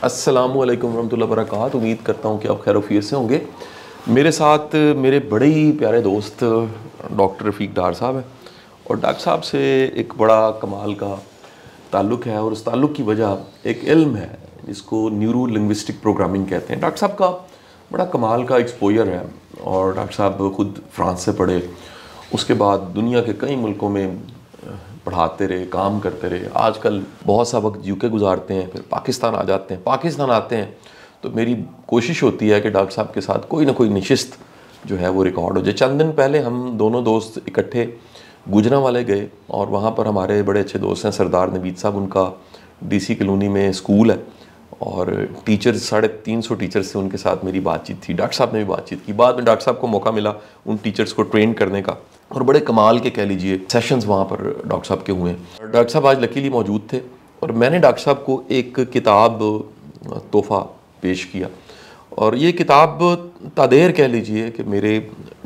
السلام علیکم ورحمۃ اللہ وبرکاتہ. امید کرتا ہوں کہ آپ خیر و عافیت سے ہوں گے. میرے ساتھ میرے بڑے ہی پیارے دوست ڈاکٹر رفیق ڈار صاحب ہیں, اور ڈاکٹر صاحب سے ایک بڑا کمال کا تعلق ہے, اور اس تعلق کی وجہ ایک علم ہے جس کو نیورو لنگوسٹک پروگرامنگ کہتے ہیں. ڈاکٹر صاحب کا بڑا کمال کا ایکسپوجر ہے, اور ڈاکٹر صاحب خود فرانس سے پڑھے, اس کے بعد دنیا کے کئی ملکوں میں پڑھاتے رہے, کام کرتے رہے. آج کل بہت سا وقت یو کے گزارتے ہیں, پھر پاکستان آ جاتے ہیں. پاکستان آتے ہیں تو میری کوشش ہوتی ہے کہ ڈاکٹر صاحب کے ساتھ کوئی نہ کوئی نشست جو ہے وہ ریکارڈ ہو جائے. چند دن پہلے ہم دونوں دوست اکٹھے گوجرانوالے گئے, اور وہاں پر ہمارے بڑے اچھے دوست ہیں سردار نوید صاحب. ان کا ڈی سی کالونی میں اسکول ہے, اور ٹیچرز 350 ٹیچر سے ان کے ساتھ میری بات چیت تھی. ڈاکٹر صاحب نے بھی بات چیت کی. بعد میں ڈاکٹر صاحب کو موقع ملا ان ٹیچرز کو ٹرین کرنے کا, اور بڑے کمال کے کہہ لیجئے سیشنز وہاں پر ڈاکٹر صاحب کے ہوئے ہیں. ڈاکٹر صاحب آج لکیلی موجود تھے, اور میں نے ڈاکٹر صاحب کو ایک کتاب تحفہ پیش کیا, اور یہ کتاب تادیر کہہ لیجئے کہ میرے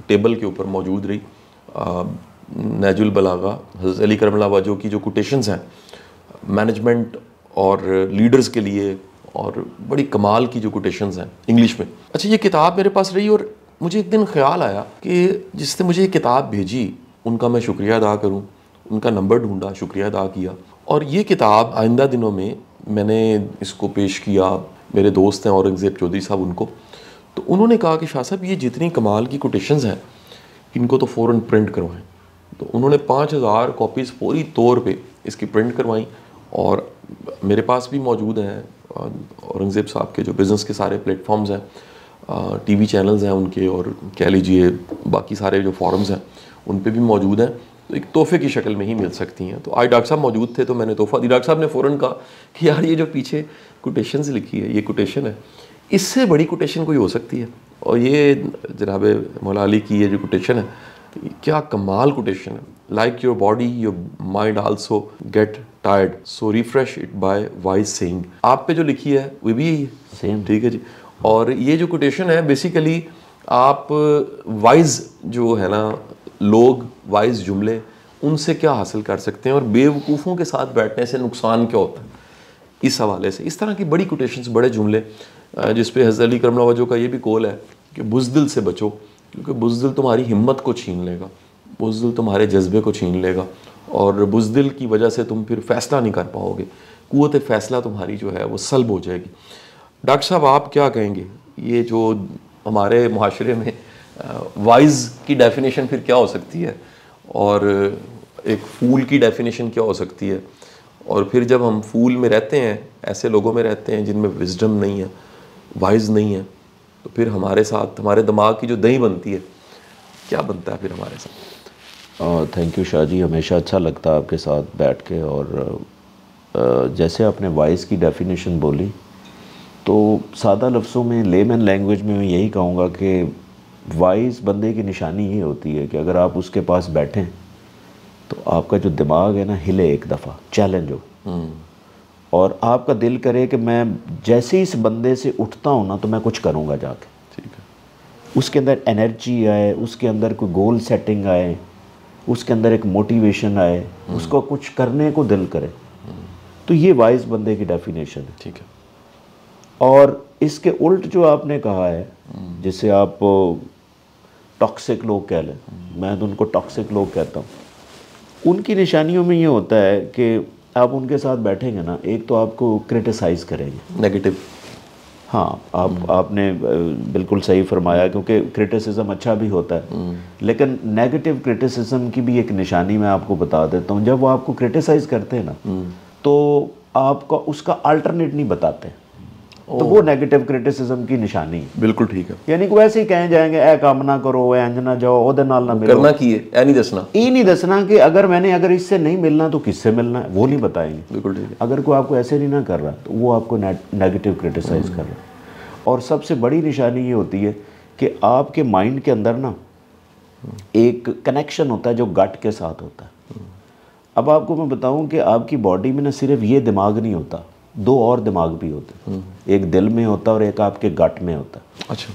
ٹیبل کے اوپر موجود رہی. نہج البلاغہ حضرت علی کرم اللہ وجہ کی جو کوٹیشنز ہیں مینجمنٹ اور لیڈرز کے لیے, اور بڑی کمال کی جو کوٹیشنز ہیں انگلش میں. اچھا, یہ کتاب میرے پاس رہی, اور مجھے ایک دن خیال آیا کہ جس نے مجھے یہ کتاب بھیجی ان کا میں شکریہ ادا کروں. ان کا نمبر ڈھونڈا, شکریہ ادا کیا, اور یہ کتاب آئندہ دنوں میں نے اس کو پیش کیا. میرے دوست ہیں اورنگزیب چودھری صاحب, ان کو تو انہوں نے کہا کہ شاہ صاحب یہ جتنی کمال کی کوٹیشنز ہیں ان کو تو فوراً پرنٹ کروائیں. تو انہوں نے 5000 کاپیز فوری طور پہ اس کی پرنٹ کروائیں, اور میرے پاس بھی موجود ہیں. اورنگزیب صاحب کے جو بزنس کے سارے پلیٹ فارمز ہیں, ٹی وی چینلز ہیں ان کے, اور کہہ لیجئے باقی سارے جو فورمز ہیں ان پہ بھی موجود ہیں. تو ایک تحفے کی شکل میں ہی مل سکتی ہیں. تو آج ڈاکٹر صاحب موجود تھے تو میں نے تحفہ دی. ڈاکٹر صاحب نے فوراً کہا کہ یار یہ جو پیچھے کوٹیشنز لکھی ہے, یہ کوٹیشن ہے, اس سے بڑی کوٹیشن کوئی ہو سکتی ہے. اور یہ جناب مولا علی کی یہ جو کوٹیشن ہے, کیا کمال کوٹیشن ہے. Like your body your mind also get tired, so refresh it by wise saying. آپ پہ جو لکھی ہے وہ بھی سیم, ٹھیک ہے جی. اور یہ جو کوٹیشن ہے بیسیکلی آپ وائز جو ہے نا لوگ, وائز جملے, ان سے کیا حاصل کر سکتے ہیں, اور بے وقوفوں کے ساتھ بیٹھنے سے نقصان کیا ہوتا ہے, اس حوالے سے اس طرح کی بڑی کوٹیشنز, بڑے جملے, جس پہ حضرت علی کرم اللہ وجہ کا یہ بھی قول ہے کہ بزدل سے بچو, کیونکہ بزدل تمہاری ہمت کو چھین لے گا, بزدل تمہارے جذبے کو چھین لے گا, اور بزدل کی وجہ سے تم پھر فیصلہ نہیں کر پاؤ گے, قوت فیصلہ تمہاری جو ہے وہ سلب ہو جائے گی. ڈاکٹر صاحب آپ کیا کہیں گے, یہ جو ہمارے معاشرے میں وائز کی ڈیفینیشن پھر کیا ہو سکتی ہے, اور ایک فول کی ڈیفینیشن کیا ہو سکتی ہے, اور پھر جب ہم فول میں رہتے ہیں, ایسے لوگوں میں رہتے ہیں جن میں وزڈم نہیں ہے, وائز نہیں ہے, تو پھر ہمارے ساتھ ہمارے دماغ کی جو دہی بنتی ہے کیا بنتا ہے پھر ہمارے ساتھ. تھینک یو شاہ جی, ہمیشہ اچھا لگتا ہے آپ کے ساتھ بیٹھ کے. اور جیسے آپ نے وائز کی ڈیفینیشن بولی, تو سادہ لفظوں میں لیمن لینگویج میں یہی کہوں گا کہ وائز بندے کی نشانی یہ ہوتی ہے کہ اگر آپ اس کے پاس بیٹھیں تو آپ کا جو دماغ ہے نا ہلے ایک دفعہ, چیلنج ہو, اور آپ کا دل کرے کہ میں جیسے اس بندے سے اٹھتا ہوں نا تو میں کچھ کروں گا جا کے. ٹھیک ہے, اس کے اندر انرجی آئے, اس کے اندر کوئی گول سیٹنگ آئے, اس کے اندر ایک موٹیویشن آئے, اس کو کچھ کرنے کو دل کرے, تو یہ وائز بندے کی ڈیفینیشن ہے. ٹھیک ہے. اور اس کے الٹ جو آپ نے کہا ہے, جسے آپ ٹاکسک لوگ کہہ لیں, میں تو ان کو ٹاکسک لوگ کہتا ہوں, ان کی نشانیوں میں یہ ہوتا ہے کہ آپ ان کے ساتھ بیٹھیں گے نا, ایک تو آپ کو کرٹیسائز کریں گے, نیگیٹو. ہاں, آپ نے بالکل صحیح فرمایا, کیونکہ کرٹیسزم اچھا بھی ہوتا ہے, لیکن نیگیٹو کرٹیسزم کی بھی ایک نشانی میں آپ کو بتا دیتا ہوں. جب وہ آپ کو کرٹیسائز کرتے ہیں نا تو آپ کا اس کا الٹرنیٹ نہیں بتاتے, تو وہ نیگیٹو کرٹیسزم کی نشانی ہے. بالکل ٹھیک ہے. یعنی کہ ویسے ہی کہیں جائیں گے اے کام نہ کرو, اے انج نہ جاؤ, او دے نال نہ ملو, کرنا کی ہے اے نہیں دسنا, یہ نہیں دسنا کہ اگر اس سے نہیں ملنا تو کس سے ملنا ہے, وہ نہیں بتائیں گے. بالکل ٹھیک ہے. اگر کوئی آپ کو ایسے نہیں نہ کر رہا تو وہ آپ کو نیگیٹو کرٹیسائز کر رہا ہے. اور سب سے بڑی نشانی یہ ہوتی ہے کہ آپ کے مائنڈ کے اندر نا ایک کنیکشن ہوتا ہے جو گٹ کے ساتھ ہوتا ہے. اب آپ کو میں بتاؤں کہ آپ کی باڈی میں نہ صرف یہ دماغ نہیں ہوتا, 2 اور دماغ بھی ہوتے ہیں, ایک دل میں ہوتا ہے اور ایک آپ کے گٹ میں ہوتا ہے. اچھا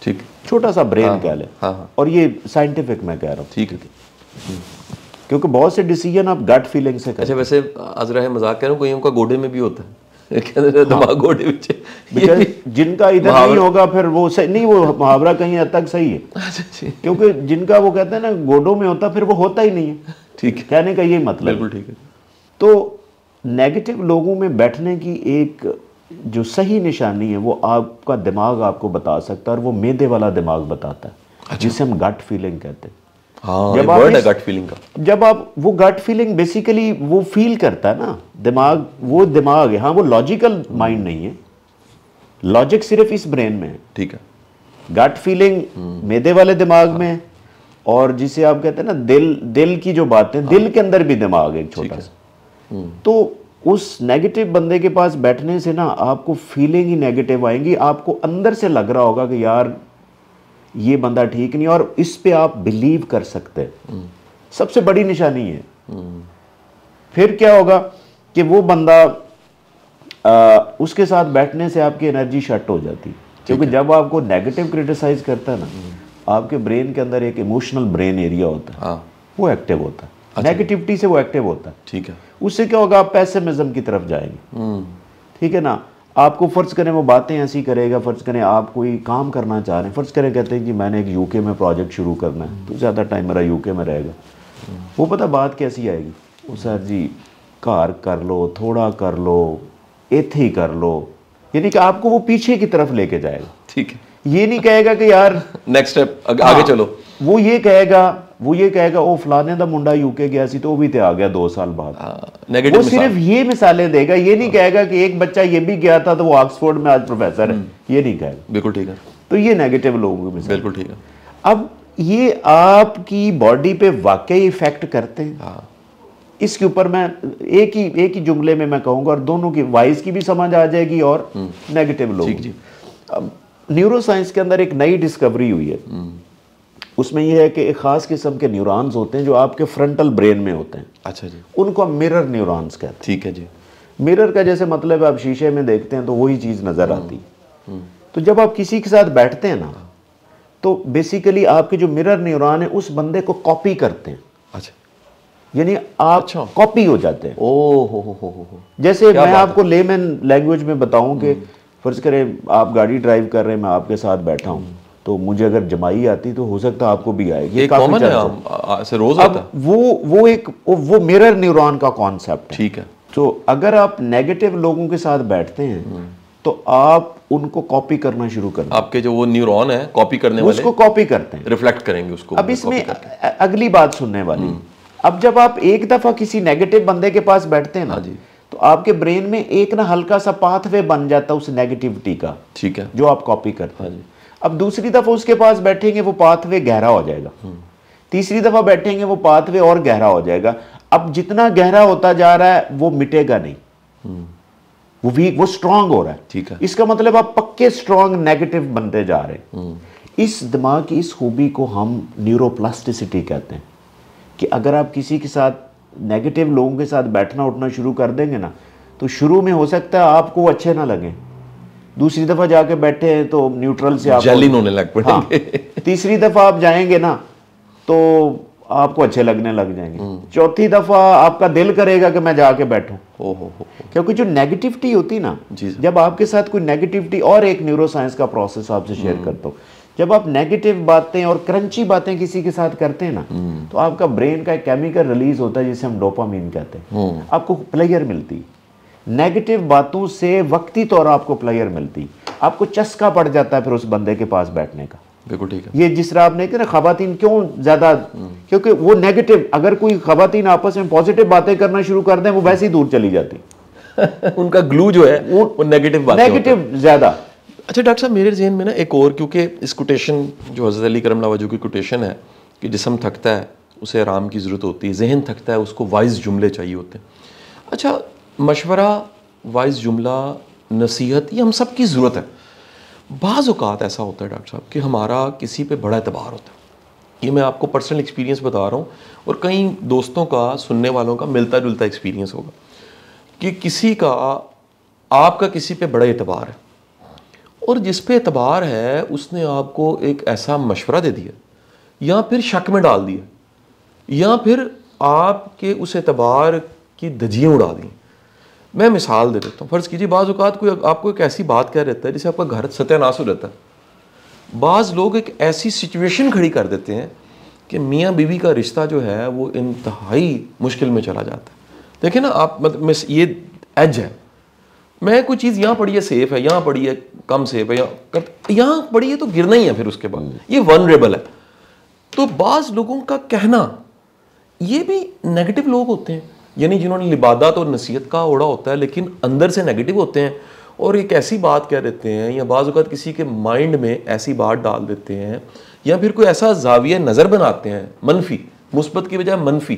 ٹھیک, چھوٹا سا برین کہہ لیں, اور یہ سائنٹیفک میں کہہ رہا ہوں. ٹھیک ہے. کیونکہ بہت سے ڈیسیجن آپ گٹ فیلنگ سے کریں. اچھا, ویسے عذرا ہے مذاق کہہ رہا ہوں, کوئی ان کا گوڑے میں بھی ہوتا ہے. دماغ گوڑے بچے جن کا ادھر نہیں ہوگا پھر وہ نہیں، وہ محاورہ کہیں حد تک صحیح ہے، کیونکہ جن کا وہ کہتے ہیں نا گوڈوں میں ہوتا پھر وہ ہوتا ہی نہیں ہے. ٹھیک ہے، کہنے کا یہی مطلب. بالکل ٹھیک ہے. تو نیگیٹو لوگوں میں بیٹھنے کی ایک جو صحیح نشانی ہے وہ آپ کا دماغ آپ کو بتا سکتا ہے، اور وہ معدے والا دماغ بتاتا ہے جسے ہم گٹ فیلنگ کہتے ہیں. جب ورڈ ہے گٹ فیلنگ کا، جب آپ وہ گٹ فیلنگ بیسیکلی وہ فیل کرتا ہے نا دماغ، وہ دماغ ہے. ہاں وہ لاجیکل مائنڈ نہیں ہے، لاجک صرف اس برین میں ہے. ٹھیک ہے. گٹ فیلنگ معدے والے دماغ میں ہے، اور جسے آپ کہتے ہیں نا دل کی جو باتیں، دل کے اندر بھی دماغ ہے ایک چھوٹا سا. تو اس نیگیٹو بندے کے پاس بیٹھنے سے نا آپ کو فیلنگ ہی نیگیٹو آئیں گی، آپ کو اندر سے لگ رہا ہوگا کہ یار یہ بندہ ٹھیک نہیں، اور اس پہ آپ بلیو کر سکتے ہیں. سب سے بڑی نشانی ہے. پھر کیا ہوگا کہ وہ بندہ اس کے ساتھ بیٹھنے سے آپ کی انرجی شٹ ہو جاتی، کیونکہ جب آپ کو نیگیٹو کریٹیسائز کرتا ہے نا، آپ کے برین کے اندر ایک ایموشنل برین ایریا ہوتا ہے، وہ ایکٹیو ہوتا ہے. نیگیٹیوٹی سے وہ ایکٹیو ہوتا ہے. ٹھیک ہے. اس سے کیا ہوگا، آپ پیسمزم کی طرف جائیں گے. ٹھیک ہے نا. آپ کو فرض کریں وہ باتیں ایسی کرے گا، فرض کریں آپ کوئی کام کرنا چاہ رہے ہیں، فرض کریں کہتے ہیں کہ میں نے ایک یو کے میں پروجیکٹ شروع کرنا ہے، تو زیادہ ٹائم میرا یو کے میں رہے گا. وہ پتہ بات کیسی آئے گی، وہ سر جی کار کر لو، تھوڑا کر لو، ایتھے ہی کر لو، یعنی کہ آپ کو وہ پیچھے کی طرف لے کے جائے گا. ٹھیک ہے. یہ نہیں کہے گا کہ یار نیکسٹ اسٹیپ آگے چلو. وہ یہ کہے گا او فلانے دا منڈا یو کے گیا سی تو وہ بھی تے آ گیا 2 سال بعد. وہ صرف یہ مثالیں دے گا، یہ نہیں کہے گا کہ ایک بچہ یہ بھی گیا تھا تو وہ آکسفورڈ میں آج پروفیسر ہے، یہ نہیں کہے گا. بالکل ٹھیک ہے. تو یہ نیگیٹو لوگوں کی مثال. بالکل ٹھیک ہے. اب یہ آپ کی باڈی پہ واقعی افیکٹ کرتے ہیں. اس کے اوپر میں ایک ہی جملے میں کہوں گا، اور دونوں کی وائز کی بھی سمجھ آ جائے گی اور نیگیٹو لوگ. اب نیورو سائنس کے اندر ایک نئی ڈسکوری ہوئی ہے. اس میں یہ ہے کہ ایک خاص قسم کے نیورانز ہوتے ہیں جو آپ کے فرنٹل برین میں ہوتے ہیں. اچھا جی. ان کو مرر نیورانز کہتے ہیں. ٹھیک ہے جی. مرر کا جیسے مطلب ہے آپ شیشے میں دیکھتے ہیں تو وہی چیز نظر آتی. تو جب آپ کسی کے ساتھ بیٹھتے ہیں نا تو بیسیکلی آپ کے جو مرر نیوران ہیں اس بندے کو کاپی کرتے ہیں. اچھا. یعنی آپ کاپی ہو جاتے ہیں. جیسے میں آپ کو لیمن لینگویج میں بتاؤں کہ فرض کریں آپ گاڑی ڈرائیو کر رہے ہیں، میں آپ کے ساتھ بیٹھا ہوں، تو مجھے اگر جمائی آتی تو ہو سکتا ہے آپ کو بھی آئے گی. وہ مرر نیورون کا کانسیپٹ ہے. ٹھیک ہے. تو اگر آپ نیگیٹو لوگوں کے ساتھ بیٹھتے ہیں تو آپ ان کو کاپی کرنا شروع کر دیں. آپ کے جو وہ نیورون ہیں کاپی کرنے والے اس کو کاپی کرتے ہیں، ریفلیکٹ کریں گے اس کو. اب اس میں اگلی بات سننے والی، اب جب آپ ایک دفعہ کسی نیگیٹو بندے کے پاس بیٹھتے ہیں نا تو آپ کے برین میں ایک نہ ہلکا سا پاتھ وے بن جاتا ہے اس نیگیٹیوٹی کا. ٹھیک ہے. جو آپ کاپی کرتے ہیں. اب دوسری دفعہ اس کے پاس بیٹھیں گے وہ پاتھ وے گہرا ہو جائے گا. تیسری دفعہ بیٹھیں گے وہ پاتھ وے اور گہرا ہو جائے گا. اب جتنا گہرا ہوتا جا رہا ہے وہ مٹے گا نہیں، وہ سٹرونگ ہو رہا ہے. ٹھیک ہے. اس کا مطلب آپ پکے سٹرونگ نیگیٹو بنتے جا رہے ہیں. اس دماغ کی اس خوبی کو ہم نیورو پلاسٹیسٹی کہتے ہیں کہ اگر آپ کسی کے ساتھ نیگیٹو لوگوں کے ساتھ بیٹھنا اٹھنا شروع کر دیں گے نا تو شروع میں ہو سکتا ہے آپ کو وہ اچھے نہ لگیں، دوسری دفعہ جا کے بیٹھے ہیں تو نیوٹرل سے آپ جیلن ہونے لگ پڑیں گے. تیسری دفعہ آپ جائیں گے نا تو آپ کو اچھے لگنے لگ جائیں گے. چوتھی دفعہ آپ کا دل کرے گا کہ میں جا کے بیٹھوں. کیونکہ جو نیگیٹیوٹی ہوتی نا، جب آپ کے ساتھ کوئی نیگیٹیوٹی، اور ایک نیورو سائنس کا پروسیس آپ سے شیئر کرتا ہوں، جب آپ نیگیٹو باتیں اور کرنچی باتیں کسی کے ساتھ کرتے ہیں نا تو آپ کا برین کا ایک کیمیکل ریلیز ہوتا ہے جسے ہم ڈوپامین کہتے ہیں. آپ کو پلیئر ملتی، نیگیٹو باتوں سے وقتی طور آپ کو پلیئر ملتی، آپ کو چسکا پڑ جاتا ہے پھر اس بندے کے پاس بیٹھنے کا. بالکل ٹھیک ہے. یہ جس طرح آپ نے کہا نا خواتین کیوں زیادہ، کیونکہ وہ نیگیٹو، اگر کوئی خواتین آپس میں پازیٹو باتیں کرنا شروع کر دیں وہ ویسے ہی دور چلی جاتی. ان کا گلو جو ہے وہ نیگیٹو باتیں، نیگیٹو زیادہ. اچھا ڈاکٹر صاحب، میرے ذہن میں نا ایک اور، کیونکہ اس کوٹیشن جو حضرت علی کرم اللہ وجہہ کی کوٹیشن ہے کہ جسم تھکتا ہے اسے آرام کی ضرورت ہوتی ہے، ذہن تھکتا ہے اس کو وائز جملے چاہیے ہوتے ہیں. اچھا، مشورہ، وائز جملہ، نصیحت، یہ ہم سب کی ضرورت ہے. بعض اوقات ایسا ہوتا ہے ڈاکٹر صاحب کہ ہمارا کسی پہ بڑا اعتبار ہوتا ہے. یہ میں آپ کو پرسنل ایکسپیرینس بتا رہا ہوں، اور کئی دوستوں کا، سننے والوں کا ملتا جلتا ایکسپیرینس ہوگا کہ کسی کا، آپ کا کسی پہ بڑا اعتبار ہے، اور جس پہ اعتبار ہے اس نے آپ کو ایک ایسا مشورہ دے دیا یا پھر شک میں ڈال دیا یا پھر آپ کے اس اعتبار کی دھجیاں اڑا دیں. میں مثال دے دیتا ہوں. فرض کیجیے بعض اوقات کوئی آپ کو ایک ایسی بات کہہ رہتا ہے جسے آپ کا گھر ستیہ ناش ہو جاتا ہے. بعض لوگ ایک ایسی سچویشن کھڑی کر دیتے ہیں کہ میاں بیوی کا رشتہ جو ہے وہ انتہائی مشکل میں چلا جاتا ہے. دیکھیں نا آپ, مطلب یہ ایج ہے, میں کوئی چیز یہاں پڑی ہے سیف ہے, یہاں پڑی ہے کم سیف ہے, یہاں پڑی ہے تو گرنا ہی ہے پھر اس کے بعد, یہ ونریبل ہے. تو بعض لوگوں کا کہنا, یہ بھی نیگیٹو لوگ ہوتے ہیں, یعنی جنہوں نے لبادات اور نصیحت کا اوڑا ہوتا ہے لیکن اندر سے نیگیٹو ہوتے ہیں, اور ایک ایسی بات کہہ دیتے ہیں, یا بعض اوقات کسی کے مائنڈ میں ایسی بات ڈال دیتے ہیں, یا پھر کوئی ایسا زاویہ نظر بناتے ہیں منفی, مثبت کی بجائے منفی.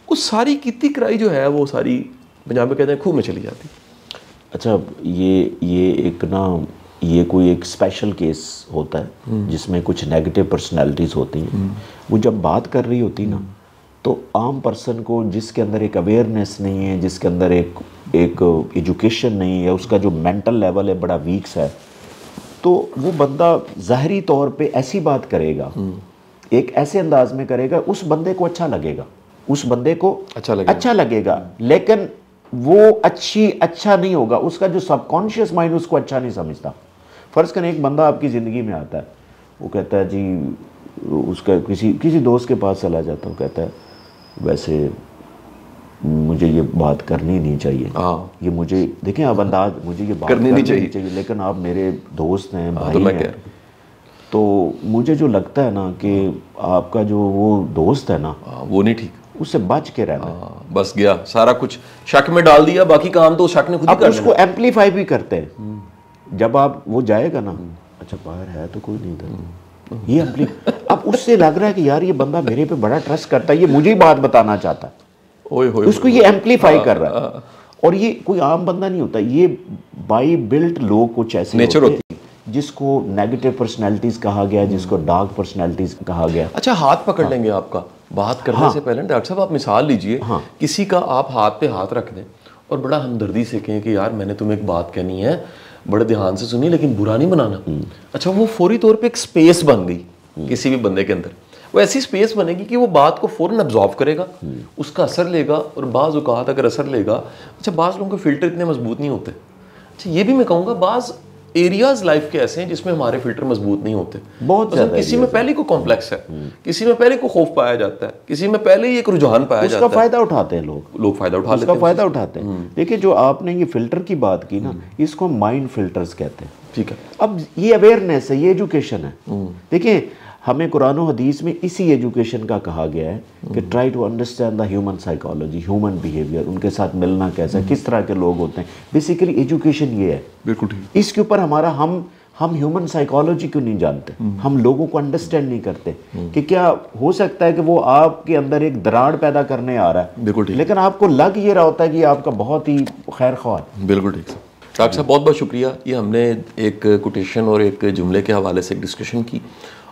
اس ساری کیتی کرائی جو ہے وہ ساری پنجاب میں کہتے ہیں خوہ میں چلی جاتی. اچھا, یہ ایک نا, یہ کوئی ایک اسپیشل کیس ہوتا ہے جس میں کچھ نیگیٹو پرسنالٹیز ہوتی ہیں. وہ جب بات کر رہی ہوتی نا, تو عام پرسن کو جس کے اندر ایک اویئرنیس نہیں ہے, جس کے اندر ایک ایجوکیشن نہیں ہے, اس کا جو مینٹل لیول ہے بڑا ویکس ہے, تو وہ بندہ ظاہری طور پہ ایسی بات کرے گا, ایک ایسے انداز میں کرے گا, اس بندے کو اچھا لگے گا, اس بندے کو اچھا لگے گا, لیکن وہ اچھا نہیں ہوگا. اس کا جو سب کانشیس مائنڈ اس کو اچھا نہیں سمجھتا. فرض کریں ایک بندہ آپ کی زندگی میں آتا ہے, وہ کہتا ہے جی, اس کا کسی دوست کے پاس چلا جاتا ہے, وہ کہتا ہے ویسے مجھے یہ بات کرنی نہیں چاہیے, یہ مجھے دیکھیں آپ انداز, مجھے یہ بات کرنی نہیں چاہیے, لیکن آپ میرے دوست ہیں, بھائی ہیں, تو مجھے جو لگتا ہے نا کہ آپ کا جو وہ دوست ہے نا وہ نہیں ٹھیک, اس سے بچ کے رہنا. بس گیا سارا کچھ شک میں ڈال دیا, باقی کام تو شک نے خود ہی کر اس کو ایمپلیفائی بھی کرتے ہیں. جب آپ وہ جائے گا نا, اچھا باہر ہے تو کوئی نہیں تھا, یہ اب اس سے لگ رہا ہے کہ یار یہ بندہ میرے پہ بڑا ٹرسٹ کرتا ہے, یہ مجھے ہی بات بتانا چاہتا ہے, اس کو یہ ایمپلیفائی کر رہا ہے. اور یہ کوئی عام بندہ نہیں ہوتا, یہ بائی بلٹ لوگ کچھ ایسے نیچر ہوتی ہے جس کو نیگیٹو پرسنالٹیز کہا گیا, جس کو ڈارک پرسنالٹیز کہا گیا. اچھا, ہاتھ پکڑ لیں گے آپ کا بات کرنے سے پہلے. ڈاکٹر صاحب آپ مثال لیجئے, کسی کا آپ ہاتھ پہ ہاتھ رکھ دیں اور بڑا ہمدردی سے کہیں کہ یار میں نے تمہیں ایک بات کہنی ہے, بڑے دھیان سے سنی لیکن برا نہیں بنانا. اچھا, وہ فوری طور پہ ایک سپیس بن گئی کسی بھی بندے کے اندر, وہ ایسی سپیس بنے گی کہ وہ بات کو فوراً ابزارو کرے گا, اس کا اثر لے گا, اور بعض اوقات اگر اثر لے گا, اچھا بعض لوگوں کے فلٹر اتنے مضبوط نہیں ہوتے. اچھا, یہ بھی میں کہوں گا بعض ایریاز لائف کے ایسے ہیں جس میں ہمارے فلٹر مضبوط نہیں ہوتے. بہت زیادہ کسی میں پہلے کو کمپلیکس ہے, کسی میں پہلے کو خوف پایا جاتا ہے, کسی میں پہلے ہی ایک رجحان پایا جاتا ہے. اس کا فائدہ اٹھاتے ہیں لوگ فائدہ اٹھاتے ہیں. دیکھیں جو آپ نے یہ فلٹر کی بات کی نا, اس کو مائنڈ فلٹرز کہتے ہیں. ٹھیک ہے, اب یہ اویئرنیس ہے, یہ ایجوکیشن ہے. دیکھیں ہمیں قرآن و حدیث میں اسی ایجوکیشن کا کہا گیا ہے کہ try to understand the human psychology, human behaviour, ان کے ساتھ ملنا کیسا, کس طرح کے لوگ ہوتے ہیں. بیسیکلی ایجوکیشن یہ ہے. بالکل ٹھیک. اس کے اوپر ہمارا ہم ہیومن سائیکالوجی کیوں نہیں جانتے, ہم لوگوں کو انڈرسٹینڈ نہیں کرتے کہ کیا ہو سکتا ہے کہ وہ آپ کے اندر ایک دراڑ پیدا کرنے آ رہا ہے. بالکل ٹھیک. لیکن آپ کو لگ یہ رہا ہوتا ہے کہ یہ آپ کا بہت ہی خیر خواہ ہے. بالکل ٹھیک. ڈاکٹر صاحب بہت بہت شکریہ. یہ ہم نے ایک کوٹیشن اور ایک جملے کے حوالے سے ایک ڈسکشن کی.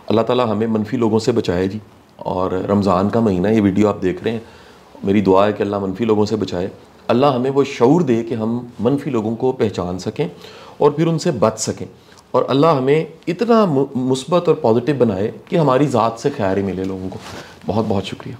اللہ تعالیٰ ہمیں منفی لوگوں سے بچائے جی, اور رمضان کا مہینہ, یہ ویڈیو آپ دیکھ رہے ہیں, میری دعا ہے کہ اللہ منفی لوگوں سے بچائے. اللہ ہمیں وہ شعور دے کہ ہم منفی لوگوں کو پہچان سکیں اور پھر ان سے بچ سکیں, اور اللہ ہمیں اتنا مثبت اور پازیٹیو بنائے کہ ہماری ذات سے خیر ہی ملے لوگوں کو. بہت بہت شکریہ.